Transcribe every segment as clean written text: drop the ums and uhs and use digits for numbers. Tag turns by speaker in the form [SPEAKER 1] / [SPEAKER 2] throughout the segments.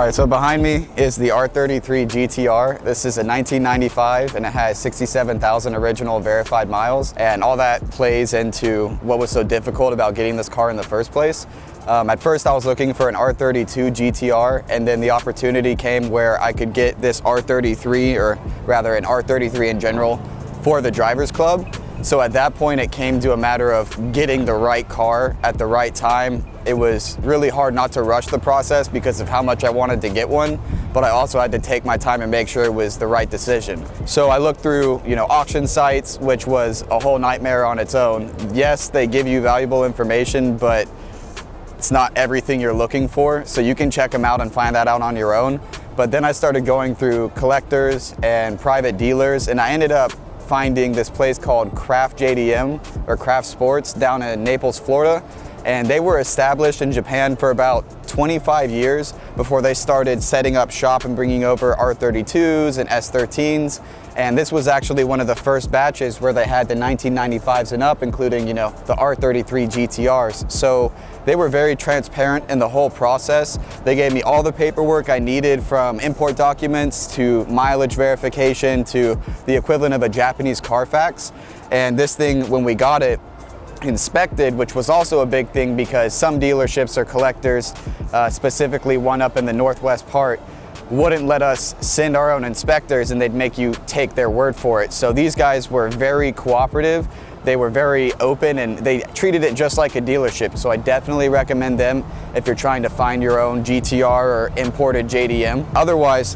[SPEAKER 1] All right, so behind me is the R33 GTR. This is a 1995 and it has 67,000 original verified miles. And all that plays into what was so difficult about getting this car in the first place. At first I was looking for an R32 GTR, and then the opportunity came where I could get this R33, or rather an R33 in general, for the Drivers Club. So at that point it came to a matter of getting the right car at the right time. It was really hard not to rush the process because of how much I wanted to get one, but I also had to take my time and make sure it was the right decision. So I looked through, auction sites, which was a whole nightmare on its own. Yes, they give you valuable information, but it's not everything you're looking for. So you can check them out and find that out on your own. But then I started going through collectors and private dealers, and I ended up finding this place called Craft JDM, or Craft Sports, down in Naples, Florida. And they were established in Japan for about 25 years before they started setting up shop and bringing over R32s and S13s. And this was actually one of the first batches where they had the 1995s and up, including, the R33 GTRs. So they were very transparent in the whole process. They gave me all the paperwork I needed, from import documents to mileage verification to the equivalent of a Japanese Carfax. And this thing, when we got it inspected, which was also a big thing because some dealerships or collectors, specifically one up in the northwest part, wouldn't let us send our own inspectors, and they'd make you take their word for it. So these guys were very cooperative. They were very open, and they treated it just like a dealership. So I definitely recommend them if you're trying to find your own GTR or imported JDM. Otherwise,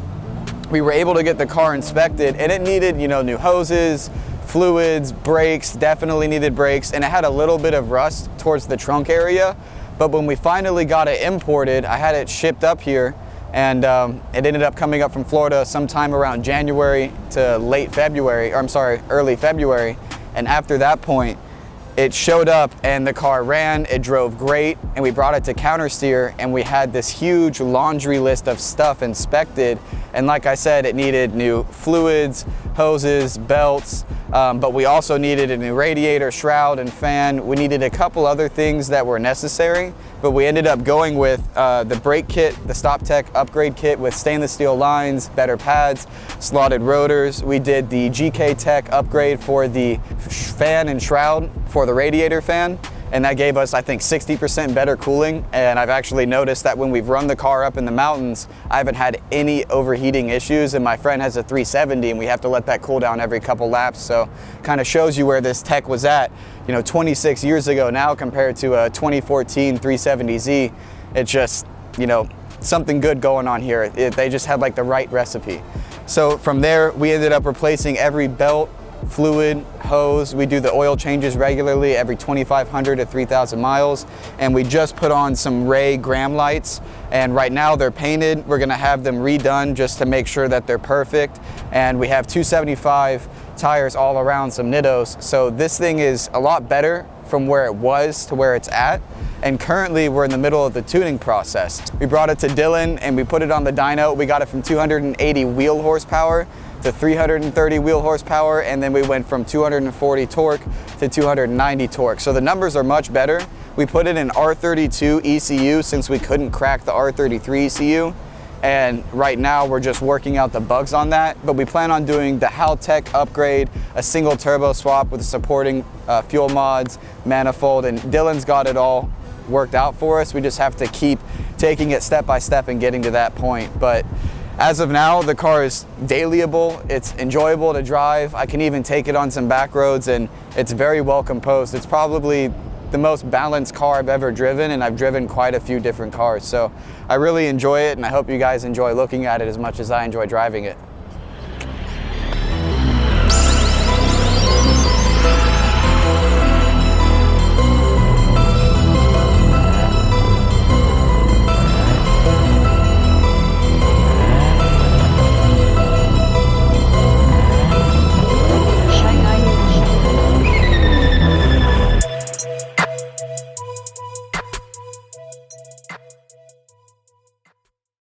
[SPEAKER 1] we were able to get the car inspected, and it needed, new hoses, fluids, brakes, definitely needed brakes, and it had a little bit of rust towards the trunk area. But when we finally got it imported, I had it shipped up here, and it ended up coming up from Florida sometime around January to early February. And after that point, it showed up and the car ran, it drove great, and we brought it to countersteer, and we had this huge laundry list of stuff inspected. And like I said, it needed new fluids, hoses, belts, but we also needed a new radiator, shroud, and fan. We needed a couple other things that were necessary, but we ended up going with the brake kit, the Stop Tech upgrade kit with stainless steel lines, better pads, slotted rotors. We did the GK Tech upgrade for the fan and shroud for the radiator fan, and that gave us, I think, 60% better cooling. And I've actually noticed that when we've run the car up in the mountains, I haven't had any overheating issues, and my friend has a 370 and we have to let that cool down every couple laps. So kind of shows you where this tech was at, 26 years ago now compared to a 2014 370Z. It's just, something good going on here. They just had like the right recipe. So from there, we ended up replacing every belt, fluid, hose. We do the oil changes regularly every 2,500 to 3,000 miles. And we just put on some Ray Graham lights. And right now they're painted. We're gonna have them redone just to make sure that they're perfect. And we have 275 tires all around, some Nittos. So this thing is a lot better from where it was to where it's at. And currently we're in the middle of the tuning process. We brought it to Dylan and we put it on the dyno. We got it from 280 wheel horsepower to 330 wheel horsepower, and then we went from 240 torque to 290 torque. So the numbers are much better. We put it in R32 ECU since we couldn't crack the R33 ECU. And right now we're just working out the bugs on that, but we plan on doing the Haltech upgrade, a single turbo swap with supporting fuel mods, manifold, and Dylan's got it all worked out for us. We just have to keep taking it step by step and getting to that point. But as of now, the car is dailyable, it's enjoyable to drive. I can even take it on some back roads, and it's very well composed. It's probably the most balanced car I've ever driven, and I've driven quite a few different cars. So I really enjoy it, and I hope you guys enjoy looking at it as much as I enjoy driving it.